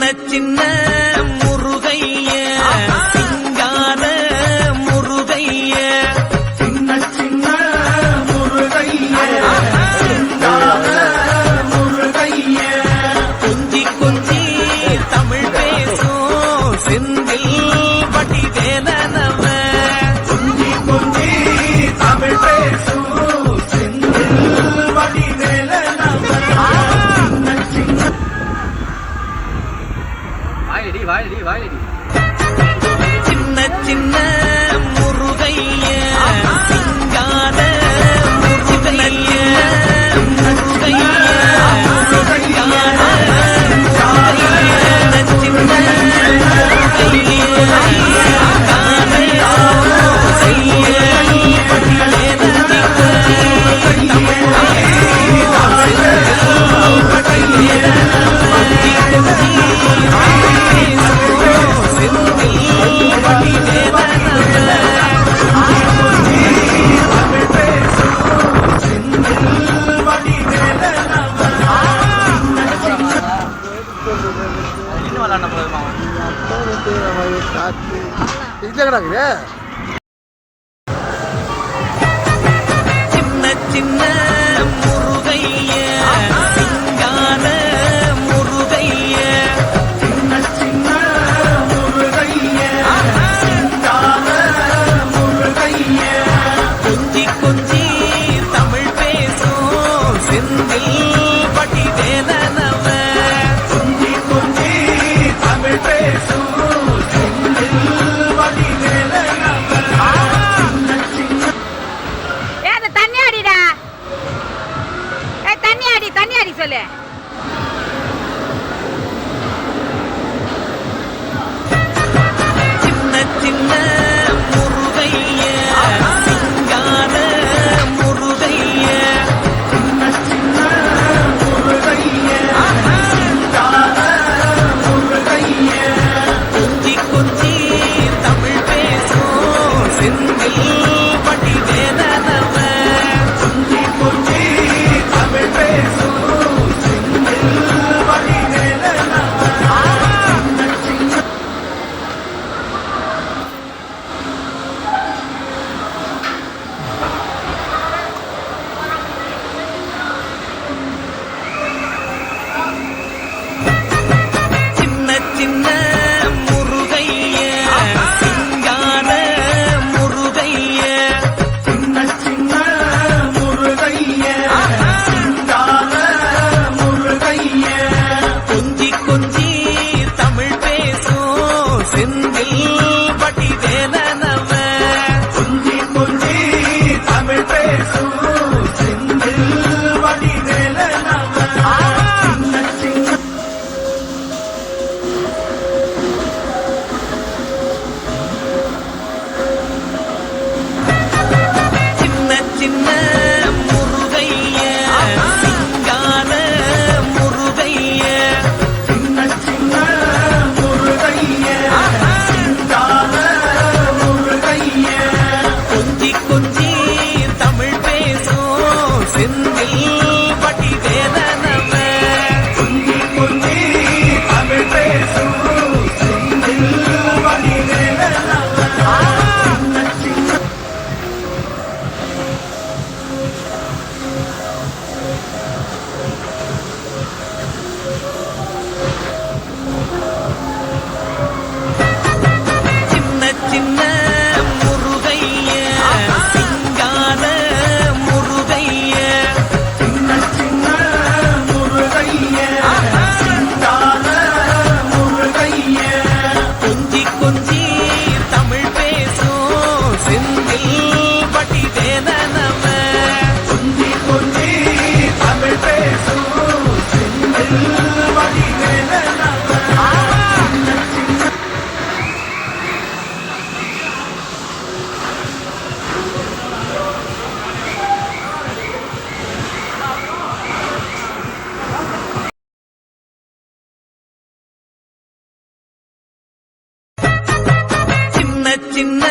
சின்ன முருகைய சிங்கார முருகைய சின்ன சின்ன முருகைய சிங்கார முருகைய கொஞ்சி கொஞ்சி தமிழ் பேசும் செந்தில் வடிவேலனவ கொஞ்சி கொஞ்சி தமிழ் பேசும் செந்தில் வடிவேலனவ சின்ன சின்ன முருகைய சிங்கார முருகைய முருகைய சின்ன சின்ன முருகைய சிங்கார முருகைய சின்ன சின்ன முருகைய சிங்கார முருகைய கொஞ்சி கொஞ்சி தமிழ் பேசும் செந்தில் வடிவேலனவ கொஞ்சி கொஞ்சி தமிழ் பேசும் செந்தில் வடிவேலனவ தண்ணி அடிடா. தண்ணி அடி சொல்லு. சின்ன சின்ன முருகைய சிங்கார முருகைய சின்ன சின்ன முருகைய சிங்கார முருகைய கொஞ்சி கொஞ்சி தமிழ் பேசும் செந்தில் வடிவேலனவ கொஞ்சி கொஞ்சி தமிழ் பேசும் செந்தில் வடிவேலனவ சின்ன சின்ன முருகைய சிங்கார முருகைய சின்ன சின்ன முருகைய சிங்கார முருகைய கொஞ்சி கொஞ்சி தமிழ் பேசும் செந்தில் வடிவேலனவ கொஞ்சி கொஞ்சி தமிழ் பேசும் செந்தில் வடிவேலனவ சின்ன சின்ன சின்ன சின்ன முருகைய சிங்கார முருகைய சின்ன சின்ன முருகைய சிங்கார முருகைய கொஞ்சி கொஞ்சி தமிழ் பேசும் செந்தில் வடிவேலனவ கொஞ்சி கொஞ்சி தமிழ் பேசும் செந்தில் வடிவேலனவ சின்ன சின்ன சின்ன சின்ன முருகைய சிங்கார முருகைய சின்ன சின்ன முருகைய சிங்கார முருகைய கொஞ்சி கொஞ்சி தமிழ் பேசும் செந்தில் வடிவேலனவ கொஞ்சி கொஞ்சி தமிழ் பேசும் செந்தில் வடிவேலனவ சின்ன சின்ன சின்ன சின்ன